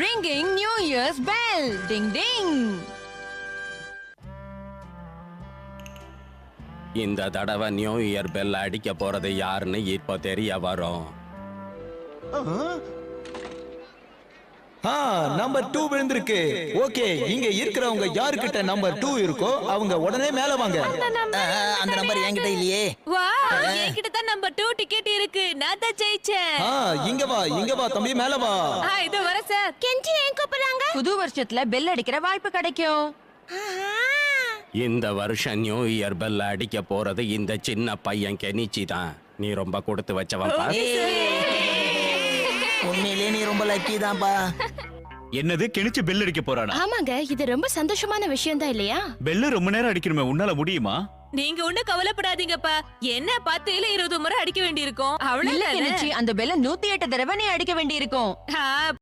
Ringing New Year's bell. Ding ding. இந்த தடவை new year bell அடிக்க போறது யாருன்னு இப்போ தெரிய வரும். நம்பர் 2 விழுந்திருக்கு. ஓகே, இங்க இருக்கிறவங்க யாருக்கிட்ட நம்பர் 2 இருக்கோ அவங்க உடனே மேல வாங்க. அந்த நம்பர் என்கிட்ட இல்லையே. வா, என்கிட்ட தான் நம்பர் 2 டிக்கெட் இருக்கு. நான் தான் ஜெயிச்சேன். இங்க வா தம்பி, மேல வா. இது வர சார். கெஞ்சி ஏன் கூப்பிடுறாங்க? புது வருஷத்துல பெல் அடிக்கிற வாய்ப்பு கிடைக்கும். இந்த வருஷம் நியூ இயர் பெல் அடிக்க போறது இந்த சின்ன பையன் கெனிச்சி தான். நீ ரொம்ப கொடுத்து வச்சவன் பா. உண்மையிலேயே நீ ரொம்ப லக்கி தான்ப்பா. என்னது, கெனிச்சு பெல் அடிக்க போறானா? ஆமாங்க, இது ரொம்ப சந்தோஷமான விஷயம் தான் இல்லையா? பெல்லு ரொம்ப நேரம் அடிக்கணுமே, உன்னால முடியுமா? நீங்க ஒண்ணு கவலைப்படாதீங்கப்பா. என்ன 10 இல்ல 20 முறை அடிக்க வேண்டியிருக்கும். இல்ல கெனிச்சி, அந்த பெல்ல 108 தடவை நீ அடிக்க வேண்டியிருக்கும்.